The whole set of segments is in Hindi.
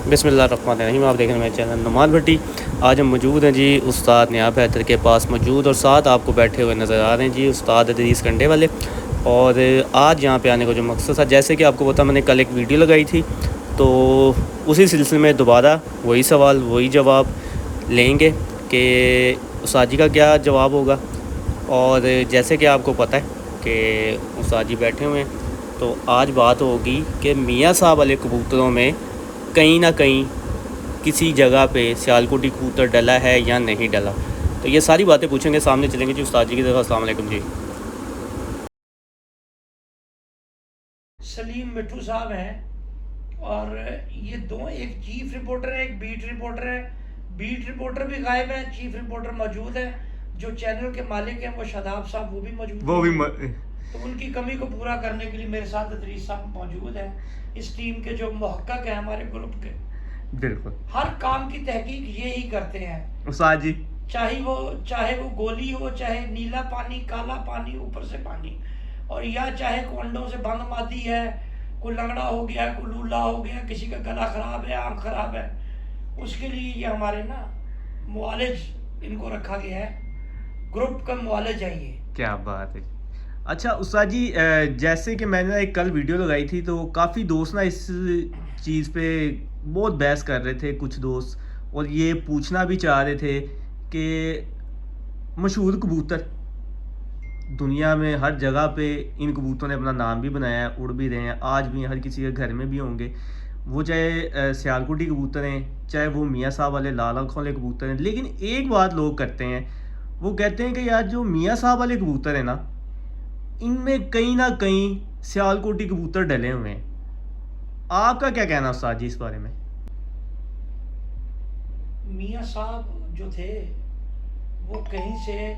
बिस्मिल्लाहिर्रहमानिर्रहीम। आप देख रहे हैं मेरे चैनल नुमान भट्टी। आज हम मौजूद हैं जी उस्ताद नियाब हैदर के पास मौजूद, और साथ आपको बैठे हुए नज़र आ रहे हैं जी उस्ताद अदरीस कंडे वाले। और आज यहाँ पे आने का जो मकसद था, जैसे कि आपको पता, मैंने कल एक वीडियो लगाई थी, तो उसी सिलसिले में दोबारा वही सवाल वही जवाब लेंगे कि उस्ताद जी का क्या जवाब होगा। और जैसे कि आपको पता है कि उस्ताद जी बैठे हुए हैं, तो आज बात होगी कि मियाँ साहब वाले कबूतरों में कहीं ना कहीं किसी जगह पे सियालकोटी कबूतर डला है या नहीं डला। तो ये सारी बातें पूछेंगे, सामने चलेंगे जी उस्ताद जी की तरफ। अस्सलाम वालेकुम जी। सलीम मिट्टू साहब हैं, और ये दो, एक चीफ रिपोर्टर है, एक बीट रिपोर्टर है। बीट रिपोर्टर भी गायब है, चीफ रिपोर्टर मौजूद है। जो चैनल के मालिक हैं वो शादाब साहब, वो भी मौजूद वो भी हैं। तो उनकी कमी को पूरा करने के लिए मेरे साथ अदरीस साहब मौजूद हैं, इस टीम के जो मुहक्कक हैं हमारे ग्रुप के। बिल्कुल हर काम की तहकीक ये ही करते हैं उस्ताद जी। चाहे वो गोली हो, चाहे नीला पानी, काला पानी, ऊपर से पानी, और या चाहे कोंडों से बंद माती है, कोई लंगड़ा हो गया, कोई लूला हो गया, किसी का गला खराब है, आँख खराब है, उसके लिए ये हमारे ना मुआलिज इनको रखा गया है। ग्रुप का मुआलिज है ये। क्या बात है। अच्छा उस्ताद जी, जैसे कि मैंने एक कल वीडियो लगाई थी, तो काफ़ी दोस्त ना इस चीज़ पे बहुत बहस कर रहे थे कुछ दोस्त, और ये पूछना भी चाह रहे थे कि मशहूर कबूतर दुनिया में हर जगह पे इन कबूतरों ने अपना नाम भी बनाया है, उड़ भी रहे हैं, आज भी हर किसी के घर में भी होंगे। वो चाहे सियालकोटी कबूतर हैं, चाहे वो मियाँ साहब वाले लाल आँखों वाले कबूतर हैं। लेकिन एक बात लोग करते हैं, वो कहते हैं कि यार जो मियाँ साहब वाले कबूतर हैं ना, इनमें कहीं ना कहीं सियालकोटी कबूतर डले हुए हैं। आपका क्या कहना है उस्ताद जी इस बारे में? मियाँ साहब जो थे वो कहीं से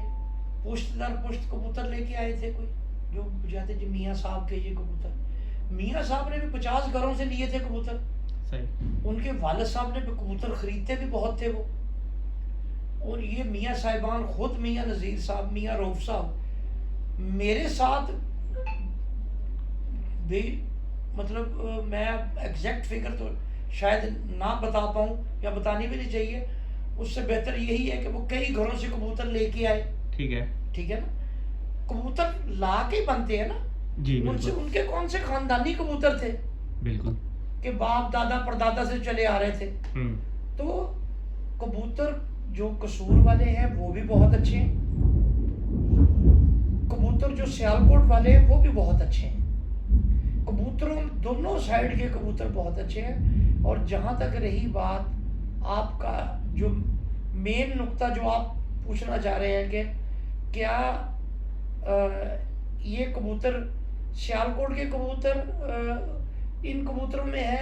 पुश्त दर पुश्त कबूतर लेके आए थे, कोई जो जाते जी मियाँ साहब के ये कबूतर। मियाँ साहब ने भी 50 घरों से लिए थे कबूतर। सही। उनके वालिद साहब ने भी कबूतर खरीदते भी बहुत थे वो। और ये मियाँ साहिबान खुद, मियाँ नज़ीर साहब, मियाँ रऊफ साहब, मेरे साथ भी, मतलब मैं एग्जैक्ट फिगर तो शायद ना बता पाऊँ, या बतानी भी नहीं चाहिए। उससे बेहतर यही है कि वो कई घरों से कबूतर लेके आए। ठीक है। ठीक है ना, कबूतर ला के बनते हैं ना। जी उनसे, बिल्कुल। उनके कौन से खानदानी कबूतर थे बिल्कुल। कि बाप दादा परदादा से चले आ रहे थे। हम्म। तो कबूतर जो कसूर वाले हैं वो भी बहुत अच्छे हैं, कबूतर जो सियालकोट वाले हैं वो भी बहुत अच्छे हैं। कबूतरों दोनों साइड के कबूतर बहुत अच्छे हैं। और जहाँ तक रही बात आपका जो मेन नुक्ता जो आप पूछना चाह रहे हैं कि क्या ये कबूतर सियालकोट के कबूतर इन कबूतरों में है,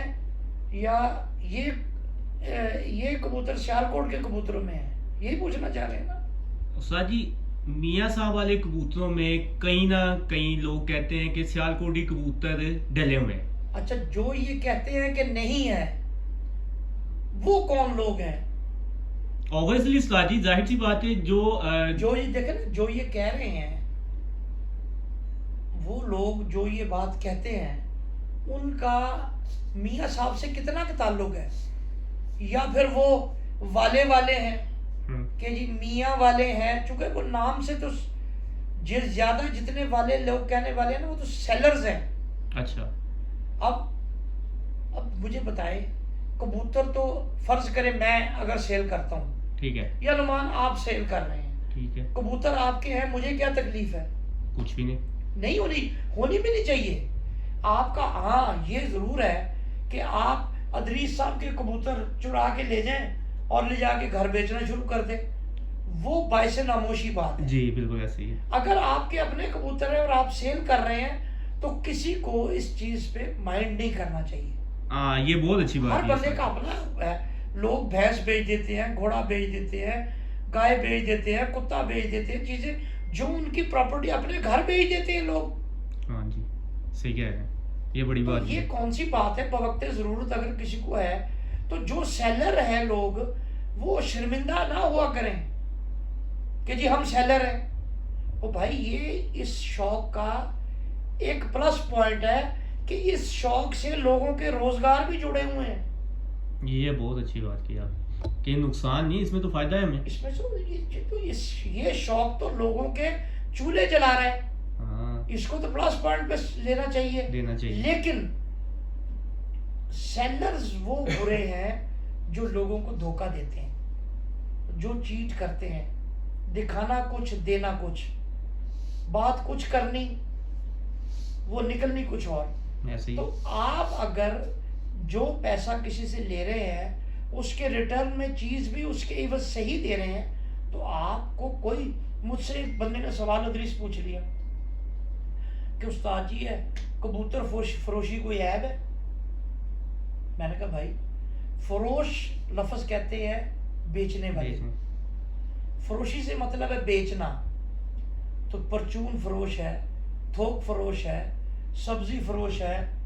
या ये कबूतर सियालकोट के कबूतरों में है, यही पूछना चाह रहे हैं ना। उस्ताद जी, मियाँ साहब वाले कबूतरों में कहीं ना कहीं लोग कहते हैं कि सियालकोटी कबूतर डले हुए हैं। अच्छा, जो ये कहते हैं कि नहीं है, वो कौन लोग हैं? ऑब्वियसली उस्ताद जी, जाहिर सी बात है, जो ये देखे ना, जो ये कह रहे हैं, वो लोग जो ये बात कहते हैं, उनका मियाँ साहब से कितना का ताल्लुक है? या फिर वो वाले वाले हैं कि जी मियाँ वाले हैं, चूंकि वो नाम से तो जिस ज्यादा जितने वाले लोग कहने वाले हैं ना, वो तो सेलर्स हैं। अच्छा। अब मुझे बताए, कबूतर तो फर्ज करें मैं अगर सेल करता हूँ, ठीक है। या नुमान आप सेल कर रहे हैं, ठीक है। कबूतर आपके हैं, मुझे क्या तकलीफ है? कुछ भी नहीं। नहीं होनी भी नहीं चाहिए आपका। हाँ, ये जरूर है कि आप अदरीस साहब के कबूतर चुरा के ले जाएं और ले जाके घर बेचना शुरू कर दें, वो बायस नामोशी बात है। जी बिल्कुल ऐसे ही है। अगर आपके अपने कबूतर है और आप सेल कर रहे हैं, तो किसी को इस चीज पे माइंड नहीं करना चाहिए। हाँ, ये बहुत अच्छी बात हर है। बंदे का अपना है। लोग भैंस बेच देते हैं, घोड़ा बेच देते हैं, गाय बेच देते हैं, कुत्ता बेच देते हैं, चीजें जो उनकी प्रॉपर्टी, अपने घर बेच देते हैं लोग। हाँ जी, सही कह रहे हैं, ये बड़ी बात तो ये है। कौन सी बात है? बवक्ते जरूरत अगर किसी को है, तो जो सेलर है लोग, वो शर्मिंदा ना हुआ करें कि जी हम सेलर हैं। तो भाई ये इस शौक का एक प्लस पॉइंट है कि इस शौक से लोगों के रोजगार भी जुड़े हुए हैं। ये बहुत अच्छी बात की आप, कि नुकसान नहीं, इसमें तो फायदा है हमें। इसमें जो ये शौक तो लोगों के चूल्हे जला रहे हैं, हाँ, इसको तो प्लस पॉइंट पे लेना चाहिए। देना चाहिए। लेकिन सेलर्स वो बुरे हैं जो लोगों को धोखा देते हैं, जो चीट करते हैं, दिखाना कुछ देना कुछ, बात कुछ करनी वो निकलनी कुछ और। ऐसे ही। तो आप अगर जो पैसा किसी से ले रहे हैं उसके रिटर्न में चीज भी उसके एवज सही दे रहे हैं, तो आपको कोई, मुझसे एक बंदे ने सवाल अदरीस पूछ लिया कि उस्ताद जी है कबूतर फरोशी कोई ऐब है? मैंने कहा भाई, फरोश लफ्ज कहते हैं बेचने वाले, फरोशी से मतलब है बेचना। तो परचून फरोश है, थोक फरोश है, सब्जी फरोश है,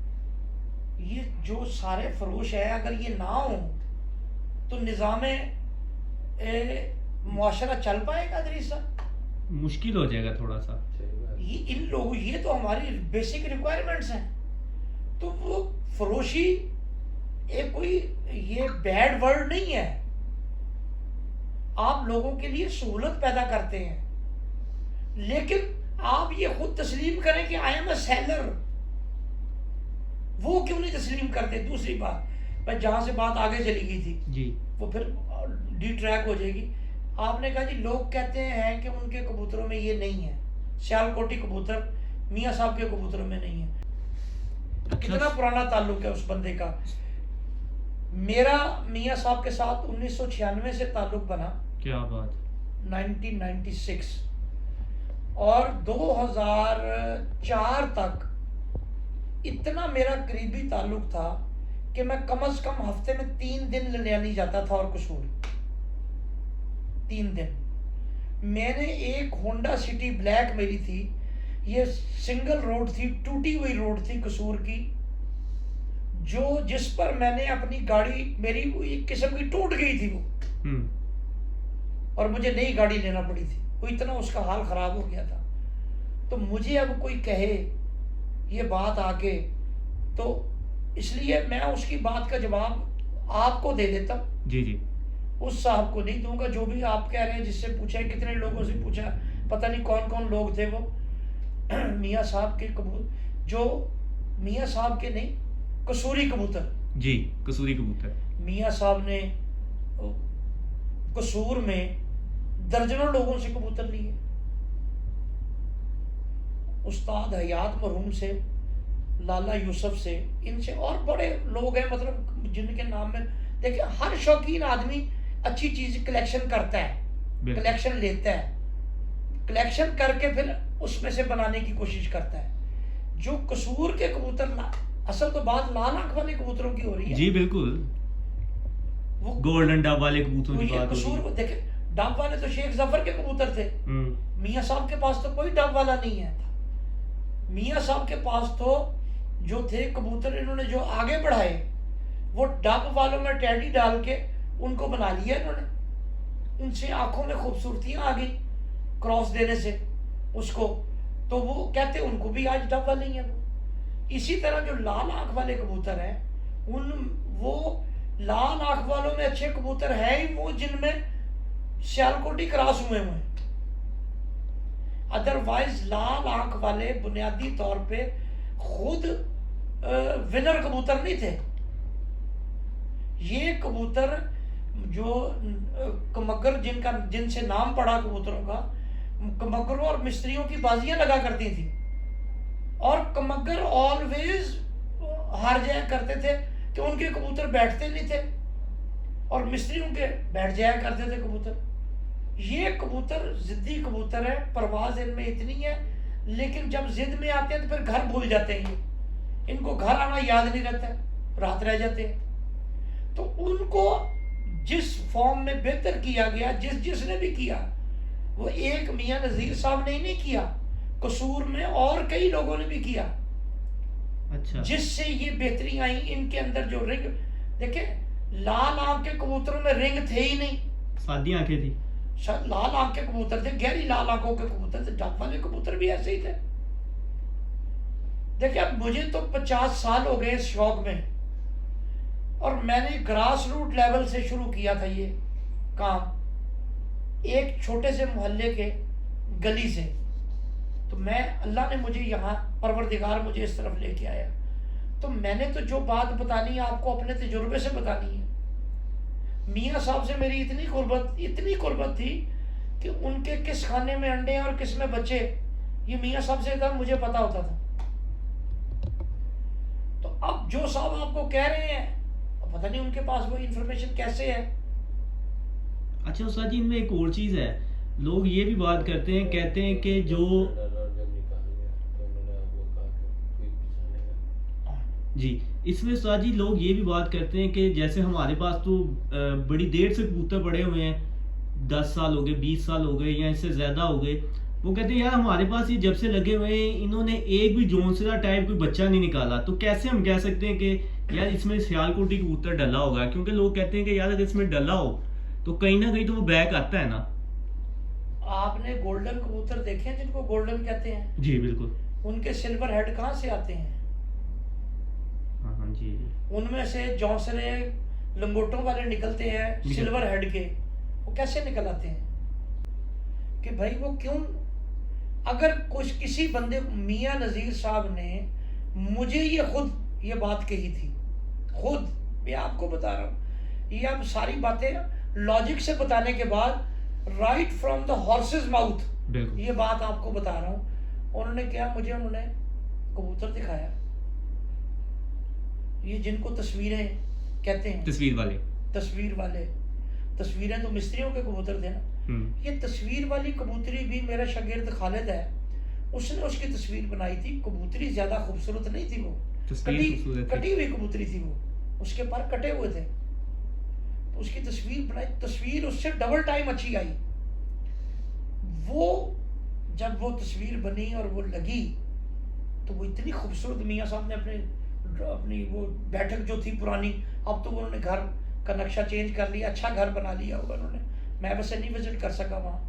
ये जो सारे फरोश है अगर ये ना हो तो निज़ामे मुआशरा चल पाएगा दरीसा? मुश्किल हो जाएगा थोड़ा सा। ये इन लोगों, ये तो हमारी बेसिक रिक्वायरमेंट्स हैं। तो वो फरोशी एक कोई ये बैड वर्ड नहीं है, आप लोगों के लिए सहूलत पैदा करते हैं, लेकिन आप ये खुद तस्लीम करें कि आई एम अ सेलर, वो क्यों नहीं तस्लीम करते? दूसरी बात, मैं जहां से बात आगे चली गई थी जी, वो फिर डी ट्रैक हो जाएगी। आपने कहा जी लोग कहते हैं कि उनके कबूतरों में ये नहीं है, सियालकोटी कबूतर मियाँ साहब के कबूतरों में नहीं है। कितना पुराना ताल्लुक है उस बंदे का। मेरा मियाँ साहब के साथ 1996 से ताल्लुक बना, क्या बात। 1996, और 2004 तक इतना मेरा करीबी ताल्लुक था कि मैं कम से कम हफ्ते में 3 दिन ललियानी जाता था और कसूर 3 दिन। मैंने एक होंडा सिटी ब्लैक मेरी थी, ये सिंगल रोड थी, टूटी हुई रोड थी कसूर की, जो जिस पर मैंने अपनी गाड़ी, मेरी एक किस्म की टूट गई थी वो, और मुझे नई गाड़ी लेना पड़ी थी, वो इतना उसका हाल खराब हो गया था। तो मुझे अब कोई कहे ये बात आके, तो इसलिए मैं उसकी बात का जवाब आपको दे देता हूँ, जी जी, उस साहब को नहीं दूंगा। जो भी आप कह रहे हैं, जिससे पूछा है, कितने लोगों से पूछा, पता नहीं कौन कौन लोग थे वो मियाँ साहब के कबूतर, जो मियाँ साहब के नहीं, कसूरी कबूतर, जी कसूरी कबूतर, मियाँ साहब ने कसूर में दर्जनों लोगों से कबूतर लिए, उस्ताद हयात मरहूम से, लाला यूसुफ से, इनसे, और बड़े लोग हैं मतलब जिनके नाम में। देखिए हर शौकीन आदमी अच्छी चीज कलेक्शन करता है, कलेक्शन लेता है, कलेक्शन करके फिर उसमें से बनाने की कोशिश करता है। जो कसूर के कबूतर, असल तो बात लाल आंख वाले कबूतरों की हो रही है। जी बिल्कुल, वो गोल्डन डब वाले कबूतरों की बात हो कसूर रही है। देखे, डब वाले तो शेख जफर के कबूतर थे, मियाँ साहब के पास तो कोई डब वाला नहीं है। मियाँ साहब के पास तो जो थे कबूतर, इन्होंने जो आगे बढ़ाए वो डब वालों में टैडी डाल के उनको बना लिया इन्होंने, उनसे आंखों में खूबसूरतियां आ गई क्रॉस देने से उसको, तो वो कहते उनको भी आज डब वाले ही हैं वो। इसी तरह जो लाल आंख वाले कबूतर हैं, उन वो लाल आंख वालों में अच्छे कबूतर हैं ही वो जिनमें सियालकोटी क्रॉस हुए हैं। अदरवाइज लाल आंख वाले बुनियादी तौर पे खुद विनर कबूतर नहीं थे। ये कबूतर जो कमगर जिनसे नाम पड़ा कबूतरों का, कमगरों और मिस्त्रियों की बाजियां लगा करती थी, और कमगर ऑलवेज हार जाया करते थे कि उनके कबूतर बैठते नहीं थे, और मिस्त्रियों के बैठ जाया करते थे कबूतर। ये कबूतर जिद्दी कबूतर है, परवाज इनमें इतनी है, लेकिन जब जिद में आते हैं तो फिर घर भूल जाते हैं। इनको घर आना याद नहीं रहता है, रात रह जाते हैं। तो उनको जिस फॉर्म में बेहतर किया गया, जिसने भी किया, वो एक मियां नजीर साहब ने ही नहीं किया, कसूर में और कई लोगों ने भी किया। अच्छा, जिससे ये बेहतरी आई। इनके अंदर जो रिंग देखे, लाल आंख के कबूतरों में रिंग थे ही नहीं, सादी आंखें थी। लाल आंख के कबूतर थे, गहरी लाल आंखों के कबूतर थे, डक वाले कबूतर भी ऐसे ही थे। देखिए अब मुझे तो 50 साल हो गए इस शौक में, और मैंने ग्रास रूट लेवल से शुरू किया था ये काम, एक छोटे से मोहल्ले के गली से। तो मैं, अल्लाह ने मुझे यहाँ, परवरदिगार मुझे इस तरफ लेके आया। तो मैंने तो जो बात बतानी है आपको अपने तजुर्बे से बतानी है। मियाँ साहब से मेरी इतनी कुर्बत थी कि उनके किस खाने में अंडे और किस में बच्चे, ये मियाँ साहब से था, मुझे पता होता था। तो अब जो साहब आपको कह रहे हैं, पता नहीं उनके पास वो इंफॉर्मेशन कैसे है। अच्छा उस्ताद जी, इनमें एक और चीज़ है, लोग ये भी बात करते हैं, कहते हैं कि जो जी, इसमें उस्ताद जी लोग ये भी बात करते हैं कि जैसे हमारे पास तो बड़ी देर से कबूतर पड़े हुए हैं, 10 साल हो गए, 20 साल हो गए या इससे ज़्यादा हो गए। वो कहते हैं यार हमारे पास ये जब से लगे हुए हैं, इन्होंने एक भी जोनसरा टाइप कोई बच्चा नहीं निकाला। तो कैसे हम कह सकते हैं कि यार इसमें सियालकोटी कबूतर डला होगा? क्योंकि लोग कहते हैं कि यार अगर इसमें डला हो तो कहीं ना कहीं तो वो बैक आता है ना। आपने गोल्डन कबूतर देखे हैं जिनको गोल्डन कहते हैं? जी बिल्कुल। उनके सिल्वर हेड कहाँ से आते हैं? हाँ जी। उनमें से जौसरे लंगोटों वाले निकलते हैं सिल्वर हेड के। वो कैसे निकल आते हैं? कि भाई वो क्यों, अगर कुछ किसी बंदे, मियाँ नज़ीर साहब ने मुझे ये खुद ये बात कही थी, खुद मैं आपको बता रहा हूँ, ये आप सारी बातें लॉजिक से बताने के बाद, right from the horses mouth ये बात आपको बता रहा हूँ। उन्होंने क्या, मुझे उन्होंने कबूतर दिखाया, ये जिनको तस्वीरें कहते हैं, तस्वीर वाले, तस्वीरें तो मिस्त्रियों के कबूतर थे ना। ये तस्वीर वाली कबूतरी भी मेरा शागिर्द खालिद है, उसने उसकी तस्वीर बनाई थी। कबूतरी ज्यादा खूबसूरत नहीं थी, वो कटी हुई कबूतरी थी, वो उसके पर कटे हुए थे। तो उसकी तस्वीर बनाई, तस्वीर उससे डबल टाइम अच्छी आई। वो जब वो तस्वीर बनी और वो लगी तो वो इतनी खूबसूरत, मियाँ साहब ने अपनी वो बैठक जो थी पुरानी, अब तो उन्होंने घर का नक्शा चेंज कर लिया, अच्छा घर बना लिया होगा उन्होंने, मैं वैसे नहीं विजिट कर सका वहाँ।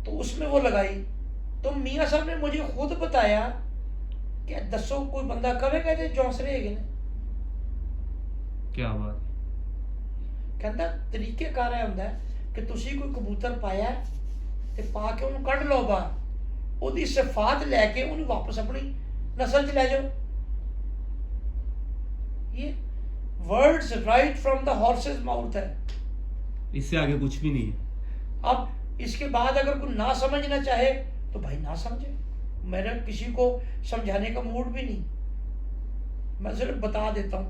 तो उसमें वो लगाई, तो मियाँ साहब ने मुझे खुद बताया कि दसो कोई बंदा कवे कहते जौसरे है ने, क्या बात, कहता तरीकेकार है ਹੁੰਦਾ कि तुसी कोई कबूतर पाया ते पा के उन्हें कढ़ लो बाहर, ਉਹਦੀ सिफात लैके उन्हें वापस अपनी नस्ल च लै जाओ। ये words right from the horses mouth है, इससे आगे कुछ भी नहीं है। अब इसके बाद अगर कोई ना समझना चाहे तो भाई ना समझे, मेरा किसी को समझाने का मूड भी नहीं, मैं सिर्फ बता देता हूँ।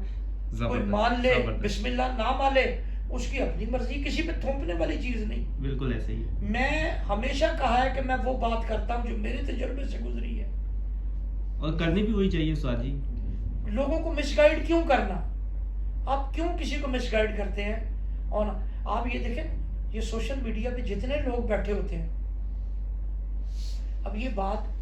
कोई मान ले बिस्मिल्लाह, ना मान ले उसकी अपनी मर्जी, किसी पे थोपने वाली चीज नहीं। बिल्कुल ऐसे ही है। मैं हमेशा कहा है कि मैं वो बात करता हूँ जो मेरे तजुर्बे से गुजरी है, और करनी भी वही चाहिए उस्ताद जी। लोगों को मिसगाइड क्यों करना? आप क्यों किसी को मिसगाइड करते हैं? और आप ये देखें, ये सोशल मीडिया पे जितने लोग बैठे होते हैं, अब ये बात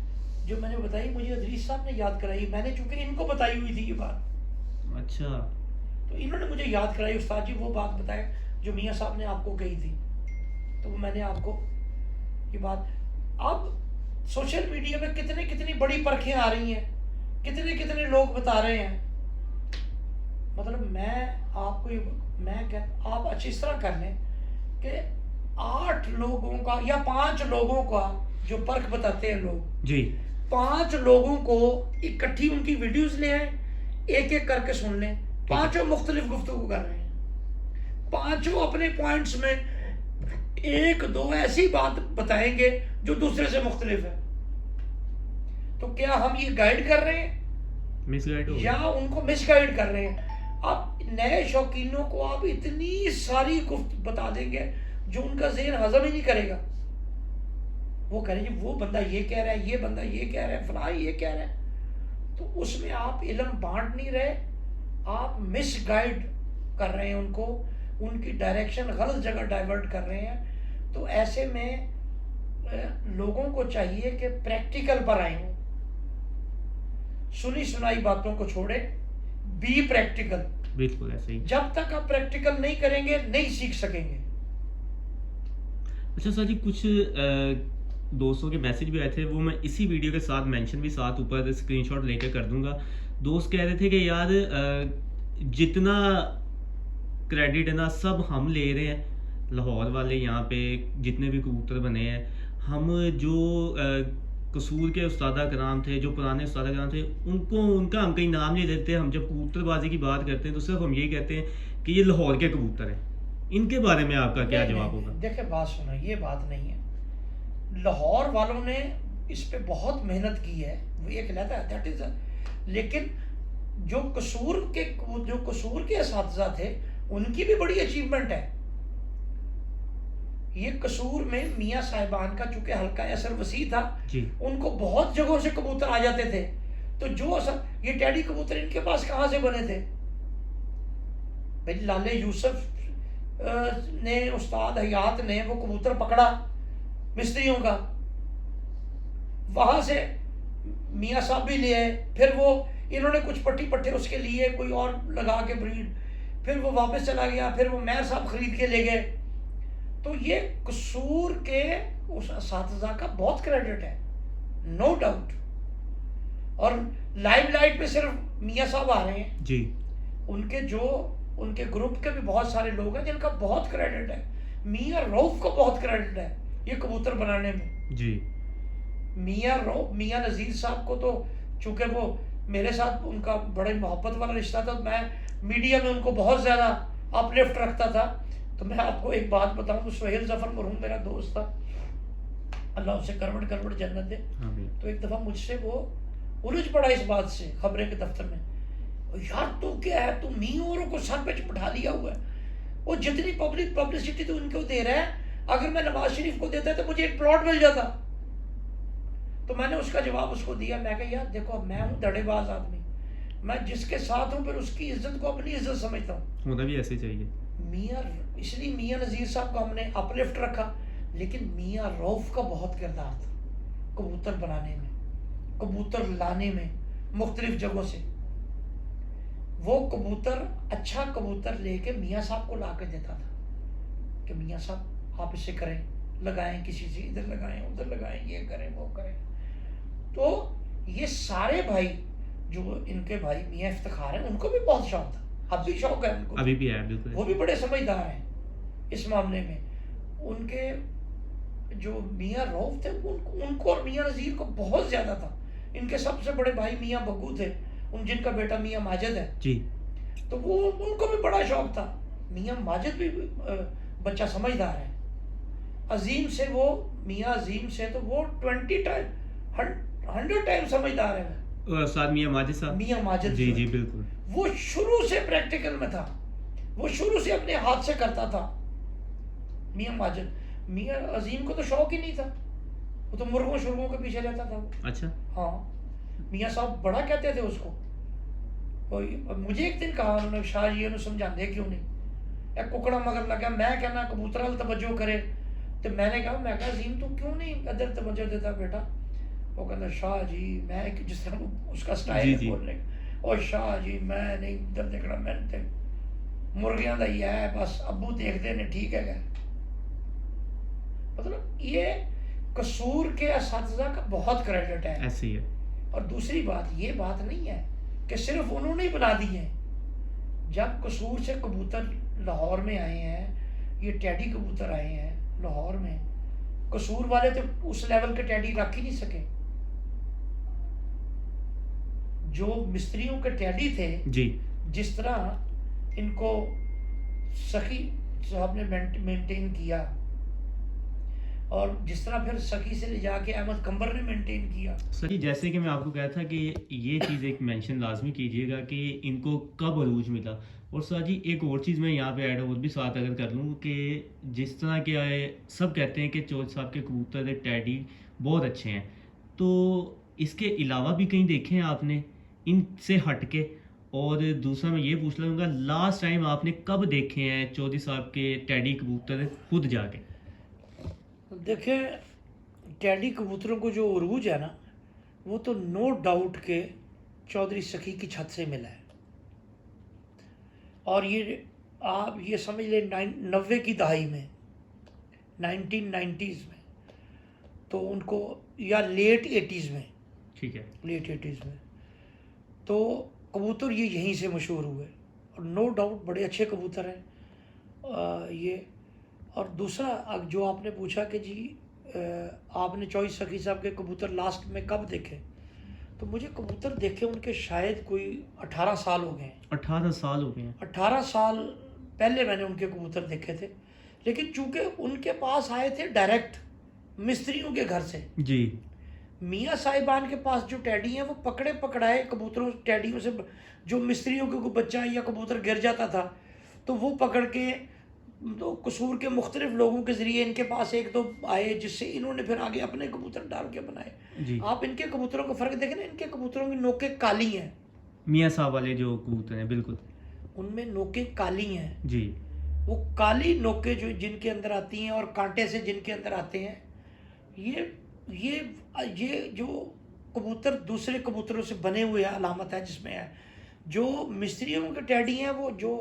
जो मैंने बताई मुझे अदरीस साहब ने याद कराई, मैंने चूंकि इनको बताई हुई थी ये बात। अच्छा, तो इन्होंने मुझे याद कराई, उस्ताद जी वो बात बताए जो मियाँ साहब ने आपको कही थी, तो वो मैंने आपको ये बात। अब सोशल मीडिया पे कितनी बड़ी परखें आ रही हैं, कितने लोग बता रहे हैं। मतलब मैं आपको आप अच्छी तरह कर लें कि 8 लोगों का या 5 लोगों का जो परख बताते हैं लोग जी, 5 लोगों को इकट्ठी उनकी वीडियोस ले आए, एक एक करके सुन लें, पांचों मुख्तलिफ गुफ्तगू कर रहे हैं, पांचों अपने पॉइंट्स में 1-2 ऐसी बात बताएंगे जो दूसरे से मुख्तलिफ है। तो क्या हम ये गाइड कर रहे हैं मिसगाइड या उनको मिसगाइड कर रहे हैं? अब नए शौकीनों को आप इतनी सारी गुफ्त बता देंगे जो उनका ज़हन हजम ही नहीं करेगा। वो कहेंगे वो बंदा ये कह रहा है, ये बंदा ये कह रहा है, फलां ये कह रहा है। तो उसमें आप इल्म बांट नहीं रहे, आप मिसगाइड कर रहे हैं उनको, उनकी डायरेक्शन गलत जगह डाइवर्ट कर रहे हैं। तो ऐसे में लोगों को चाहिए कि प्रैक्टिकल पर आए, सुनी सुनाई बातों को छोड़े, बी प्रैक्टिकल। बिल्कुल ऐसे ही। जब तक आप प्रैक्टिकल नहीं करेंगे नहीं सीख सकेंगे। अच्छा सर जी, कुछ दोस्तों के मैसेज भी आए थे, वो मैं इसी वीडियो के साथ मेंशन भी साथ ऊपर स्क्रीनशॉट लेकर कर दूंगा। दोस्त कह रहे थे कि यार जितना क्रेडिट है ना सब हम ले रहे हैं, लाहौर वाले यहाँ पे जितने भी कबूतर बने हैं, हम जो कसूर के उस्ताद कराम थे, जो पुराने उस्ताद कराम थे, उनका हम कहीं नाम नहीं लेते। हम जब कबूतरबाजी की बात करते हैं तो सिर्फ हम यही कहते हैं कि ये लाहौर के कबूतर हैं। इनके बारे में आपका क्या जवाब होगा? देखिए बात सुनो, ये बात नहीं है। लाहौर वालों ने इस पे बहुत मेहनत की है, वो एक लेता है दैट इज, लेकिन जो कसूर के असातिज़ा थे उनकी भी बड़ी अचीवमेंट है। ये कसूर में मियाँ साहिबान का चूंकि हल्का असर वसी था जी। उनको बहुत जगहों से कबूतर आ जाते थे, तो जो असर ये टैडी कबूतर इनके पास कहाँ से बने थे भाई? लाले यूसुफ ने, उस्ताद हयात ने वो कबूतर पकड़ा मिस्त्रियों का, वहां से मियाँ साहब भी ले आए, फिर वो इन्होंने कुछ पट्टी पट्टे उसके लिए कोई और लगा के ब्रीड, फिर वो वापस चला गया, फिर वो मेयर साहब खरीद के ले गए। तो ये कसूर के उस असातिज़ा का बहुत क्रेडिट है, नो डाउट। और लाइमलाइट पे सिर्फ मियाँ साहब आ रहे हैं जी। उनके ग्रुप के भी बहुत सारे लोग हैं जिनका बहुत क्रेडिट है। मियाँ रऊफ को बहुत क्रेडिट है ये कबूतर बनाने में जी। मियाँ नज़ीर साहब को तो चूंकि वो मेरे साथ उनका बड़े मोहब्बत वाला रिश्ता था, मैं मीडिया में उनको बहुत ज़्यादा अपलिफ्ट रखता था। तो मैं आपको एक बात बताऊं, तो सोहेल जफर मरहूम मेरा दोस्त था, अल्लाह उसे करवट करवट जन्नत दे। तो एक दफ़ा मुझसे वो उलझ पड़ा इस बात से खबरें के दफ्तर में, यार तू क्या है, तू मीरों को सर पे बैठा लिया हुआ है, वो जितनी पब्लिसिटी तो उनको दे रहा है, अगर मैं नवाज शरीफ को देता तो मुझे एक प्लॉट मिल जाता। तो मैंने उसका जवाब उसको दिया, मैं कहा यार देखो मैं हूँ धड़ेबाज आदमी, मैं जिसके साथ हूँ फिर उसकी इज्जत को अपनी इज्जत समझता हूँ। होना भी ऐसे चाहिए। इसलिए मियाँ नज़ीर साहब को हमने अपलिफ्ट रखा, लेकिन मियाँ रऊफ का बहुत किरदार था कबूतर बनाने में, कबूतर लाने में मुख्तलिफ जगहों से। वो कबूतर अच्छा कबूतर लेके मियाँ साहब को ला के देता था कि मियाँ साहब आप इसे करें, लगाएं, किसी से इधर लगाएं उधर लगाएं, ये करें वो करें। तो ये सारे भाई जो इनके भाई मियाँ इफ्तिखार हैं उनको भी बहुत शौक था, अब भी शौक है उनको, अभी भी है बिल्कुल। वो भी बड़े समझदार हैं इस मामले में। उनके जो मियाँ रऊफ थे उनको और मियाँ नज़ीर को बहुत ज़्यादा था। इनके सबसे बड़े भाई मियाँ बग्गू थे, जिनका बेटा मियाँ माजिद है जी। तो वो उनको भी बड़ा शौक था। मियाँ माजिद भी बच्चा समझदार है। अजीम से वो मियाँ अजीम से तो वो 100 टाइम समझदार है। साथ मियाँ माजिद साहब, मियाँ माजिद जी जी बिल्कुल। वो शुरू से प्रैक्टिकल में था, वो शुरू से अपने हाथ से करता था मियाँ माजिद। मियाँ अजीम को तो शौक ही नहीं था, वो तो मुर्गों शुर्गों के पीछे रहता था वो। अच्छा। हाँ, मियाँ साहब बड़ा कहते थे उसको। मुझे एक दिन कहा उन्होंने, शाह जी ने समझाते क्यों नहीं, एक कुकड़ा मगर लगा, मैं कहना कबूतर वाल तवज्जो करे, तो मैंने कहा अजीम तू क्यों नहीं इधर तवज्जो देता बेटा? वो कहता शाह जी मैं, जिस तरह उसका स्टाइल है बोलने का, और शाह जी मैं नहीं इधर देखना, मैंने तो मुर्गियां दा ही है बस, अब्बू देखते ने ठीक है। मतलब ये कसूर के असातिज़ा का बहुत क्रेडिट है, ऐसे ही है। और दूसरी बात ये बात नहीं है कि सिर्फ उन्होंने ही बना दी है। जब कसूर से कबूतर लाहौर में आए हैं, ये टैडी कबूतर आए हैं लाहौर में, कसूर वाले तो उस लेवल के टैडी रख ही नहीं सके। जो मिस्त्रियों के टैडी थे जी, जिस तरह इनको सखी साहब ने मेंटेन किया, और जिस तरह फिर सखी से ले जाके अहमद कंबर ने मेंटेन किया। सही, जैसे कि मैं आपको कहा था कि ये चीज़ एक मेंशन लाजमी कीजिएगा कि इनको कब अरूज मिला। और सर जी एक और चीज़ मैं यहाँ पे ऐड और भी साथ अगर कर लूँ कि जिस तरह के सब कहते हैं कि चौधरी साहब के कबूतर टैडी बहुत अच्छे हैं, तो इसके अलावा भी कहीं देखे हैं आपने इनसे हट के? और दूसरा मैं ये पूछ लूँगा, लास्ट टाइम आपने कब देखे हैं चौधरी साहब के टैडी कबूतर खुद जाके? देखिए टैडी कबूतरों को जो उरूज है ना, वो तो नो डाउट के चौधरी सखी की छत से मिला है। और ये आप ये समझ ले 90 की दहाई में, 1990s में, तो उनको, या लेट 80s में, ठीक है, लेट 80s में, तो कबूतर ये यहीं से मशहूर हुए। और नो डाउट बड़े अच्छे कबूतर हैं ये। और दूसरा जो आपने पूछा कि जी आपने चॉइस सखी साहब के कबूतर लास्ट में कब देखे, तो मुझे कबूतर देखे उनके शायद कोई 18 साल हो गए हैं। 18 साल हो गए हैं। 18 साल पहले मैंने उनके कबूतर देखे थे, लेकिन चूंकि उनके पास आए थे डायरेक्ट मिस्त्रियों के घर से। जी। मियाँ साहिबान के पास जो टैडी हैं वो पकड़े पकड़ाए कबूतरों टैडियों से, जो मिस्त्रियों के कोई बच्चा या कबूतर गिर जाता था तो वो पकड़ के तो कसूर के मुख्तलिफ लोगों के ज़रिए इनके पास एक दो आए, जिससे इन्होंने फिर आगे अपने कबूतर डाल के बनाए। जी। आप इनके कबूतरों का फ़र्क देखें ना, इनके कबूतरों की नोकें काली हैं। मियाँ साहब वाले जो कबूतर हैं बिल्कुल उनमें नोकें काली हैं। जी। वो काली नोकें जो जिनके अंदर आती हैं और कांटे से जिनके अंदर आते हैं, ये जो कबूतर दूसरे कबूतरों से बने हुए अलामत है जिसमें है। जो मिस्त्रियों के टैडी हैं वो जो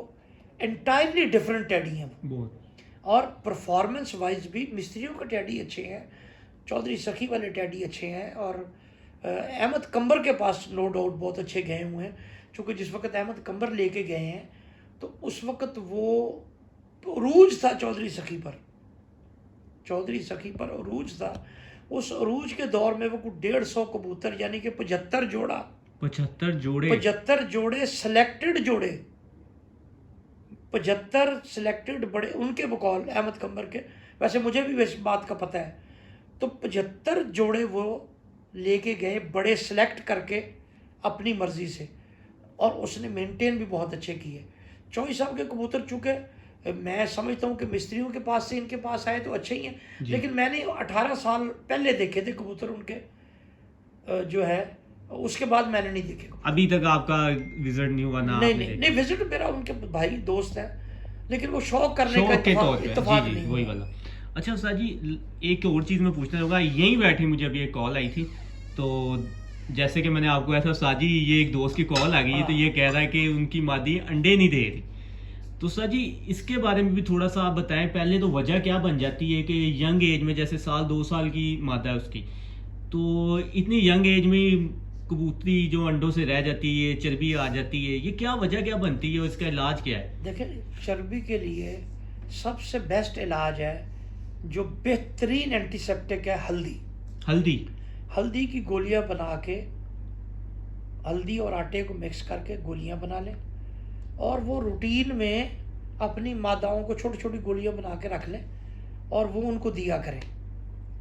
एंटायरली डिफरेंट टैडी हैं बहुत। और परफॉर्मेंस वाइज भी मिस्त्रियों के टैडी अच्छे हैं, चौधरी सखी वाले टैडी अच्छे हैं, और अहमद कंबर के पास नो डाउट बहुत अच्छे गए हुए हैं। चूँकि जिस वक्त अहमद कंबर लेके गए हैं तो उस वक्त वो अरूज था चौधरी सखी पर, चौधरी सखी पर अरूज था। उस अरूज के दौर में वो कुछ 150 कबूतर यानी कि 75 जोड़ा 75 जोड़े सेलेक्टेड जोड़े 75 सिलेक्टेड बड़े उनके बकौल अहमद कंबर के, वैसे मुझे भी इस बात का पता है। तो 75 जोड़े वो लेके गए बड़े सेलेक्ट करके अपनी मर्जी से, और उसने मेंटेन भी बहुत अच्छे किए। चौधरी साहब के कबूतर चूँकि मैं समझता हूँ कि मिस्त्रियों के पास से इनके पास आए तो अच्छे ही हैं, लेकिन मैंने 18 साल पहले देखे थे कबूतर उनके जो है, उसके बाद मैंने नहीं देखे। अभी तक आपका विजिट नहीं हुआ ना? नहीं विजिट मेरा, उनके भाई दोस्त हैं, लेकिन वो शौक करने का इत्तेफाक नहीं वही वाला। अच्छा उस्ताद जी, एक और चीज़ मैं पूछना चाहूँगा। यहीं बैठे मुझे अभी एक कॉल आई थी, तो जैसे कि मैंने आपको ऐसा उस्ताद जी ये एक दोस्त की कॉल आ गई है, तो ये कह रहा है कि उनकी मादी अंडे नहीं दे रही। तो उस्ताद जी इसके बारे में भी थोड़ा सा आप बताएं। पहले तो वजह क्या बन जाती है कि यंग एज में, जैसे 1-2 साल की मादा है उसकी, तो इतनी यंग एज में कबूतरी जो अंडों से रह जाती है, चर्बी आ जाती है, ये क्या वजह क्या बनती है और इसका इलाज क्या है? देखिए, चर्बी के लिए सबसे बेस्ट इलाज है, जो बेहतरीन एंटीसेप्टिक है, हल्दी की गोलियां बना के, हल्दी और आटे को मिक्स करके गोलियां बना लें, और वो रूटीन में अपनी मादाओं को छोटी छोटी गोलियां बना के रख लें और वो उनको दिया करें,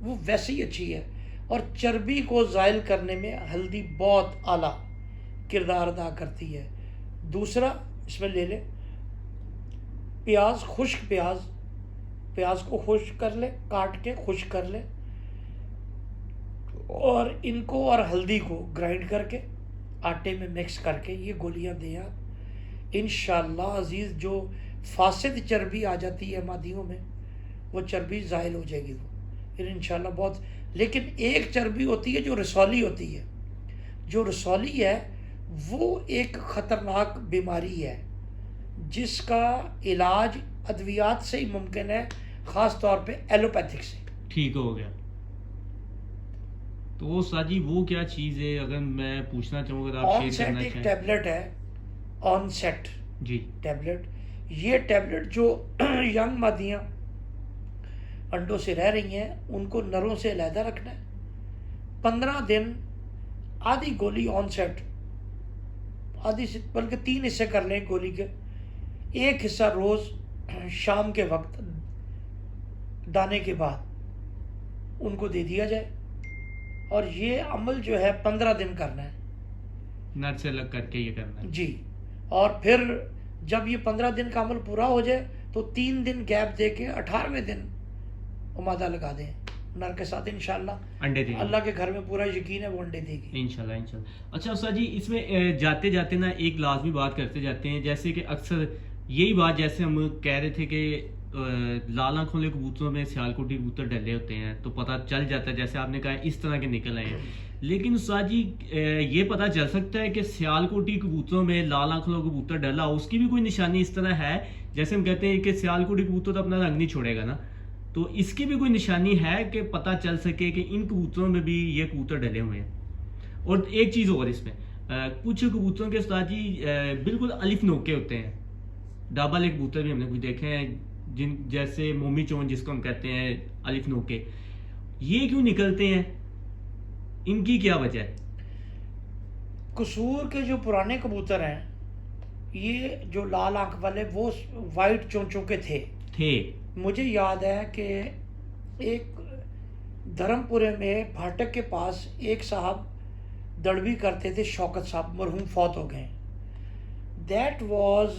वो वैसे ही अच्छी है। और चर्बी को ज़ायल करने में हल्दी बहुत आला किरदार अदा करती है। दूसरा, इसमें ले लें प्याज, खुश्क प्याज को खुश्क कर ले, काट के खुश्क कर ले, और इनको और हल्दी को ग्राइंड करके आटे में मिक्स करके ये गोलियां दें आप। इंशाअल्लाह अजीज़, जो फासिद चर्बी आ जाती है मादियों में, वो चर्बी ज़ायल हो जाएगी वो फिर इंशाअल्लाह बहुत। लेकिन एक चर्बी होती है जो रसौली होती है, जो रसौली है वो एक ख़तरनाक बीमारी है जिसका इलाज अद्वियात से ही मुमकिन है, ख़ास तौर पे एलोपैथिक से। ठीक हो गया। तो साजी वो क्या चीज़ है, अगर मैं पूछना चाहूँ, अगर आप शेयर करना चाहें? टैबलेट है ऑनसेट जी टैबलेट। ये टैबलेट जो यंग मादियाँ अंडों से रह रही हैं उनको नरों से अलहदा रखना है। 15 दिन आधी गोली ऑनसेट, आधी से बल्कि 3 हिस्से कर लें गोली के, एक हिस्सा रोज़ शाम के वक्त दाने के बाद उनको दे दिया जाए, और ये अमल जो है 15 दिन करना है, नर से अलग करके ये करना है जी। और फिर जब ये 15 दिन का अमल पूरा हो जाए तो 3 दिन गैप दे के 18वें दिन उमादा लगा दें नर के साथ, इंशाल्लाह अंडे देंगे। अल्लाह के घर में पूरा यकीन है वो अंडे देगी इंशाल्लाह। अच्छा उस्ताद जी, इसमें जाते जाते ना एक लाजमी बात करते जाते हैं, जैसे कि अक्सर यही बात, जैसे हम कह रहे थे कि लाल आँखों वाले कबूतरों में सियालकोटी कबूतर डले होते हैं, तो पता चल जाता है, जैसे आपने कहा इस तरह के निकल आए हैं। लेकिन उस्ताद जी ये पता चल सकता है कि सियालकोटी कबूतरों में लाल आँखों वाला कबूतर डला, उसकी भी कोई निशानी इस तरह है? जैसे हम कहते हैं कि सियालकोटी कबूतर तो अपना रंग नहीं छोड़ेगा ना, तो इसकी भी कोई निशानी है कि पता चल सके कि इन कबूतरों में भी ये कबूतर डले हुए हैं? और एक चीज़ और इसमें, कुछ कबूतरों के उस्ताद जी बिल्कुल अलिफ नोके होते हैं, डबल एक कबूतर भी हमने कुछ देखे हैं, जिन जैसे मोमी चोन जिसको हम कहते हैं, अलिफ नोके, ये क्यों निकलते हैं, इनकी क्या वजह है? कसूर के जो पुराने कबूतर हैं, ये जो लाल आंख वाले वो वाइट चोंचों के थे। मुझे याद है कि एक धर्मपुरे में फाटक के पास एक साहब दड़बी करते थे, शौकत साहब, मरहूम फौत हो गए। That was